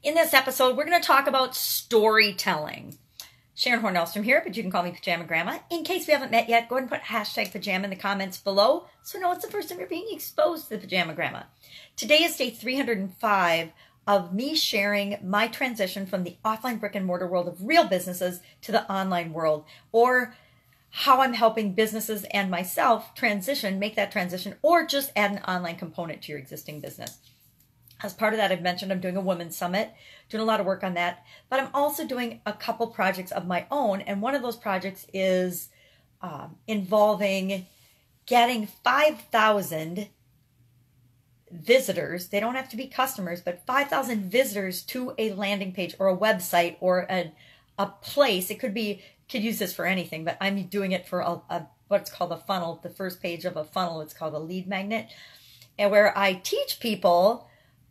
In this episode, we're going to talk about storytelling. Sharon Horne-Ellstrom here, but you can call me Pajama Grandma. In case we haven't met yet, go ahead and put hashtag pajama in the comments below so know it's the first time you're being exposed to the Pajama Grandma. Today is day 305 of me sharing my transition from the offline brick and mortar world of real businesses to the online world, or how I'm helping businesses and myself make that transition, or just add an online component to your existing business. As part of that, I've mentioned I'm doing a women's summit, doing a lot of work on that, but I'm also doing a couple projects of my own. And one of those projects is involving getting 5,000 visitors. They don't have to be customers, but 5,000 visitors to a landing page or a website or a place. It could use this for anything, but I'm doing it for what's called a funnel, the first page of a funnel. It's called a lead magnet, and where I teach people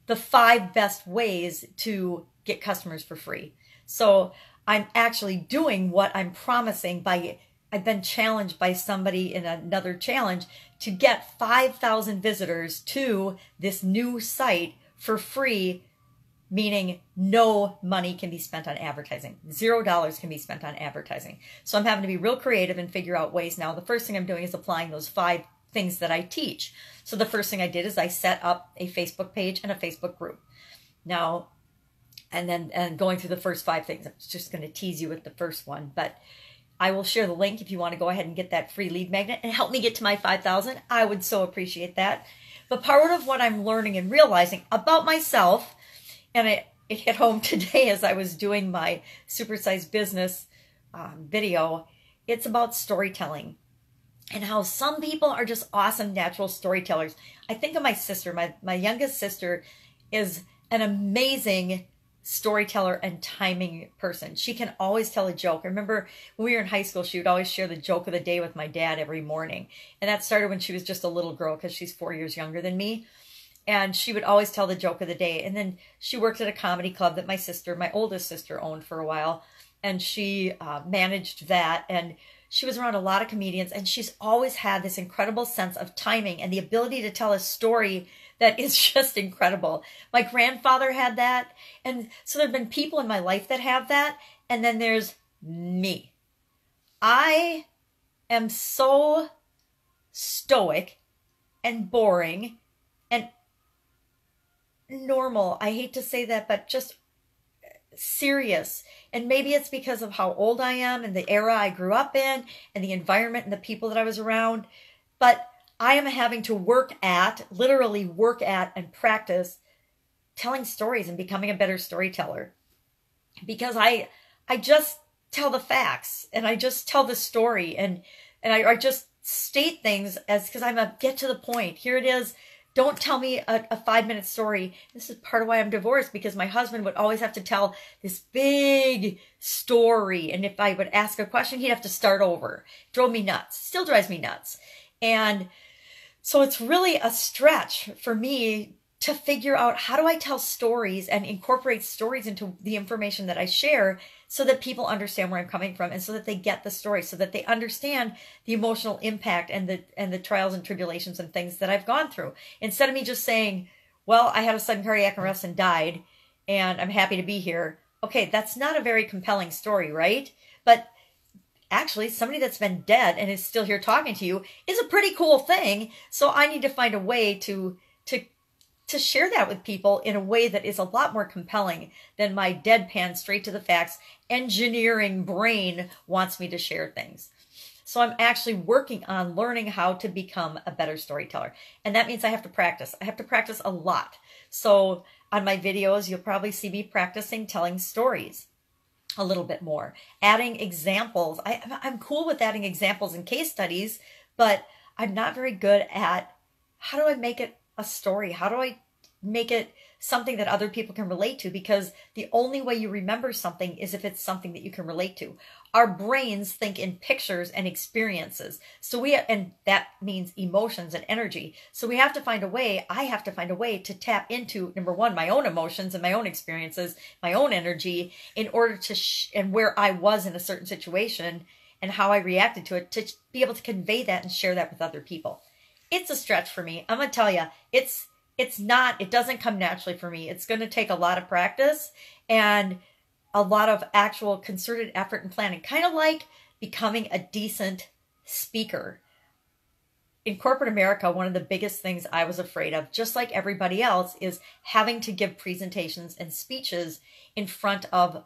the 5 best ways to get customers for free. So I'm actually doing what I'm promising I've been challenged by somebody in another challenge to get 5,000 visitors to this new site for free, meaning no money can be spent on advertising. $0 can be spent on advertising. So I'm having to be real creative and figure out ways now. The first thing I'm doing is applying those 5 things that I teach. So the first thing I did is I set up a Facebook page and a Facebook group. Now, and going through the first 5 things, I'm just going to tease you with the first one, but I will share the link if you want to go ahead and get that free lead magnet and help me get to my 5,000. I would so appreciate that. But part of what I'm learning and realizing about myself, and it hit home today as I was doing my supersized business video, it's about storytelling. And how some people are just awesome natural storytellers. I think of my sister. My youngest sister is an amazing storyteller and timing person. She can always tell a joke. I remember when we were in high school, she would always share the joke of the day with my dad every morning. And that started when she was just a little girl, because she's 4 years younger than me. And she would always tell the joke of the day. And then she worked at a comedy club that my oldest sister, owned for a while. And she managed that. And she was around a lot of comedians, and she's always had this incredible sense of timing and the ability to tell a story that is just incredible. My grandfather had that. And so there have been people in my life that have that. And then there's me. I am so stoic and boring and normal. I hate to say that, but just serious. And maybe it's because of how old I am and the era I grew up in and the environment and the people that I was around. But I am having to literally work at and practice telling stories and becoming a better storyteller. Because I just tell the facts, and I just tell the story, and I just state things because I'm a get to the point. Here it is. Don't tell me a 5-minute story. This is part of why I'm divorced, because my husband would always have to tell this big story. And if I would ask a question, he'd have to start over. It drove me nuts. Still drives me nuts. And so it's really a stretch for me to figure out, how do I tell stories and incorporate stories into the information that I share so that people understand where I'm coming from, and so that they get the story, so that they understand the emotional impact and the trials and tribulations and things that I've gone through. Instead of me just saying, well, I had a sudden cardiac arrest and died, and I'm happy to be here. Okay, that's not a very compelling story, right? But actually, somebody that's been dead and is still here talking to you is a pretty cool thing. So I need to find a way to share that with people in a way that is a lot more compelling than my deadpan, straight to the facts, engineering brain wants me to share things. So I'm actually working on learning how to become a better storyteller. And that means I have to practice. I have to practice a lot. So on my videos, you'll probably see me practicing telling stories a little bit more, adding examples. I'm cool with adding examples and case studies, but I'm not very good at, how do I make it a story? How do I make it something that other people can relate to? Because the only way you remember something is if it's something that you can relate to. Our brains think in pictures and experiences. And that means emotions and energy. So we have to find a way, I have to find a way to tap into, number one, my own emotions and my own experiences, my own energy, in order to, and where I was in a certain situation and how I reacted to it, to be able to convey that and share that with other people. It's a stretch for me. I'm going to tell you, it's it doesn't come naturally for me. It's going to take a lot of practice and a lot of actual concerted effort and planning, kind of like becoming a decent speaker. In corporate America, one of the biggest things I was afraid of, just like everybody else, is having to give presentations and speeches in front of,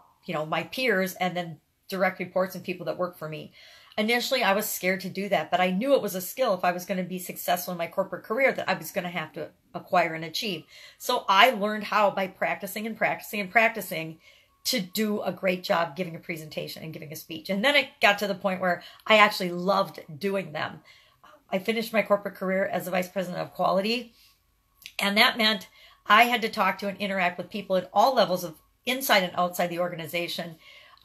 my peers and then direct reports and people that work for me. Initially, I was scared to do that, but I knew it was a skill if I was going to be successful in my corporate career that I was going to have to acquire and achieve. So I learned how by practicing and practicing and practicing to do a great job giving a presentation and giving a speech. And then it got to the point where I actually loved doing them. I finished my corporate career as the vice president of quality, and that meant I had to talk to and interact with people at all levels of inside and outside the organization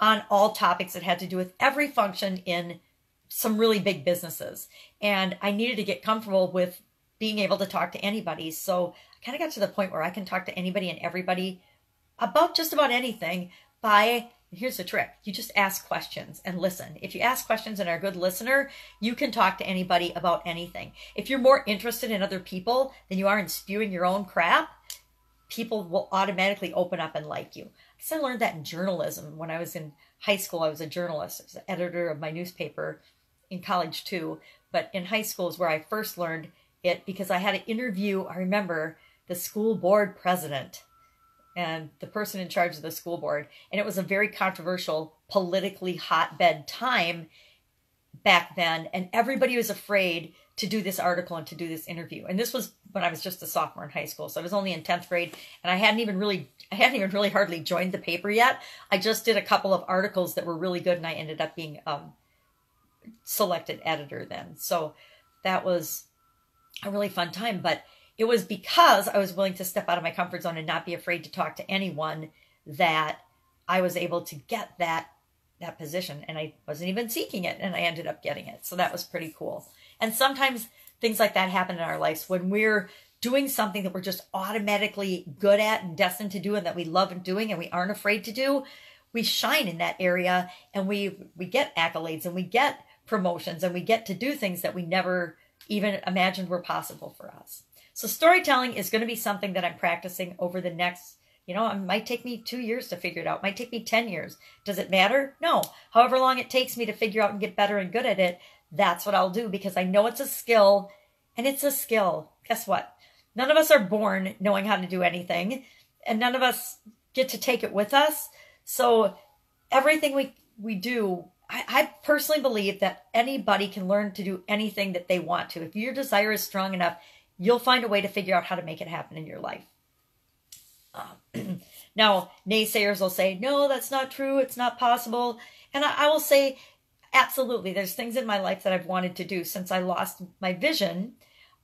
on all topics that had to do with every function in some really big businesses. And I needed to get comfortable with being able to talk to anybody. So I kind of got to the point where I can talk to anybody and everybody about just about anything here's the trick. You just ask questions and listen. If you ask questions and are a good listener, you can talk to anybody about anything. If you're more interested in other people than you are in spewing your own crap, people will automatically open up and like you. I learned that in journalism. When I was in high school, I was a journalist. I was the editor of my newspaper, in college too. But in high school is where I first learned it, because I had to interview, I remember, the school board president and the person in charge of the school board. And it was a very controversial, politically hotbed time back then. And everybody was afraid to do this article and to do this interview. And this was when I was just a sophomore in high school. So I was only in 10th grade, and I hadn't even really hardly joined the paper yet. I just did a couple of articles that were really good, and I ended up being selected editor then. So that was a really fun time. But it was because I was willing to step out of my comfort zone and not be afraid to talk to anyone that I was able to get that position. And I wasn't even seeking it, and I ended up getting it. So that was pretty cool. And sometimes things like that happen in our lives when we're doing something that we're just automatically good at and destined to do, and that we love doing and we aren't afraid to do. We shine in that area, and we get accolades, and we get promotions, and we get to do things that we never even imagined were possible for us. So storytelling is going to be something that I'm practicing over the next, it might take me 2 years to figure it out. It might take me 10 years. Does it matter? No. However long it takes me to figure out and get better and good at it, that's what I'll do, because I know it's a skill, and it's a skill. Guess what? None of us are born knowing how to do anything, and none of us get to take it with us. So everything we do, I personally believe that anybody can learn to do anything that they want to. If your desire is strong enough, you'll find a way to figure out how to make it happen in your life. Now, naysayers will say, no, that's not true. It's not possible. And I will say, absolutely, there's things in my life that I've wanted to do. Since I lost my vision,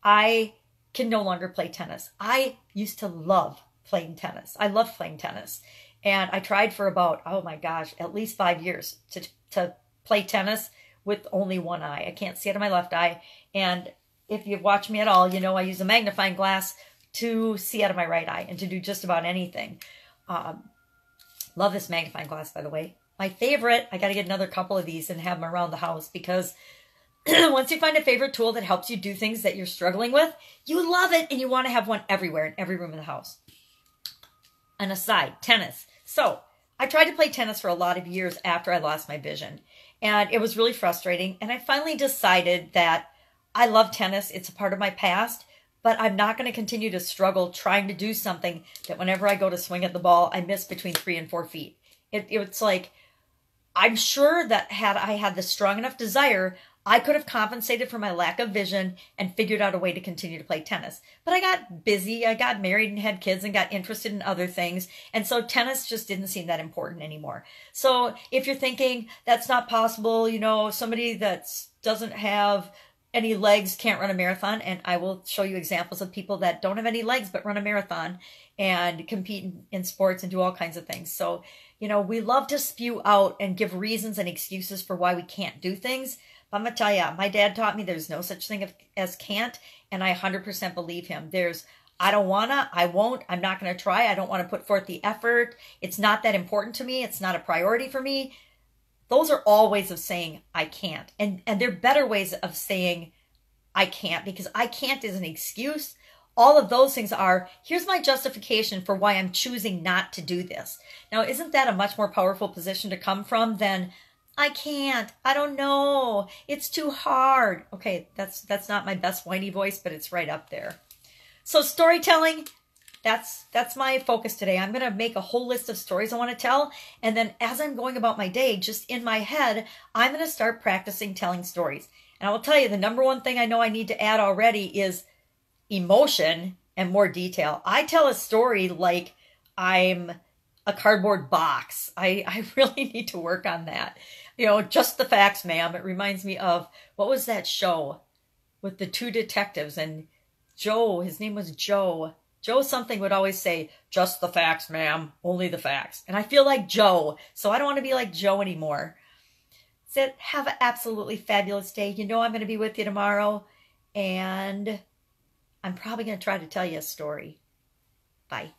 I can no longer play tennis. I used to love playing tennis. I love playing tennis. And I tried for about, at least 5 years to play tennis with only one eye. I can't see out of my left eye. And if you've watched me at all, I use a magnifying glass to see out of my right eye and to do just about anything. Love this magnifying glass, by the way. My favorite, I got to get another couple of these and have them around the house, because once you find a favorite tool that helps you do things that you're struggling with, you love it, and you want to have one everywhere in every room in the house. An aside, tennis. So I tried to play tennis for a lot of years after I lost my vision, and it was really frustrating. And I finally decided that I love tennis. It's a part of my past, but I'm not going to continue to struggle trying to do something that whenever I go to swing at the ball, I miss between 3 and 4 feet. It's like, I'm sure that had I had the strong enough desire, I could have compensated for my lack of vision and figured out a way to continue to play tennis. But I got busy, I got married and had kids and got interested in other things. And so tennis just didn't seem that important anymore. So if you're thinking that's not possible, somebody that doesn't have any legs can't run a marathon. And I will show you examples of people that don't have any legs but run a marathon and compete in sports and do all kinds of things. So, we love to spew out and give reasons and excuses for why we can't do things. But I'm going to tell you, my dad taught me there's no such thing as can't, and I 100% believe him. There's, I don't want to, I won't, I'm not going to try, I don't want to put forth the effort, it's not that important to me, it's not a priority for me. Those are all ways of saying I can't. And they're better ways of saying I can't, because I can't is an excuse. all of those things are, here's my justification for why I'm choosing not to do this. Now, isn't that a much more powerful position to come from than, I can't, I don't know, it's too hard. Okay, that's not my best whiny voice, but it's right up there. So storytelling, that's my focus today. I'm going to make a whole list of stories I want to tell. And then as I'm going about my day, just in my head, I'm going to start practicing telling stories. And I will tell you, the number one thing I know I need to add already is emotion and more detail. I tell a story like I'm a cardboard box. I really need to work on that. You know, just the facts, ma'am. It reminds me of, what was that show with the two detectives and Joe, his name was Joe. Joe something would always say, just the facts, ma'am, only the facts. And I feel like Joe, so I don't want to be like Joe anymore. So have an absolutely fabulous day. You know I'm going to be with you tomorrow, and I'm probably going to try to tell you a story. Bye.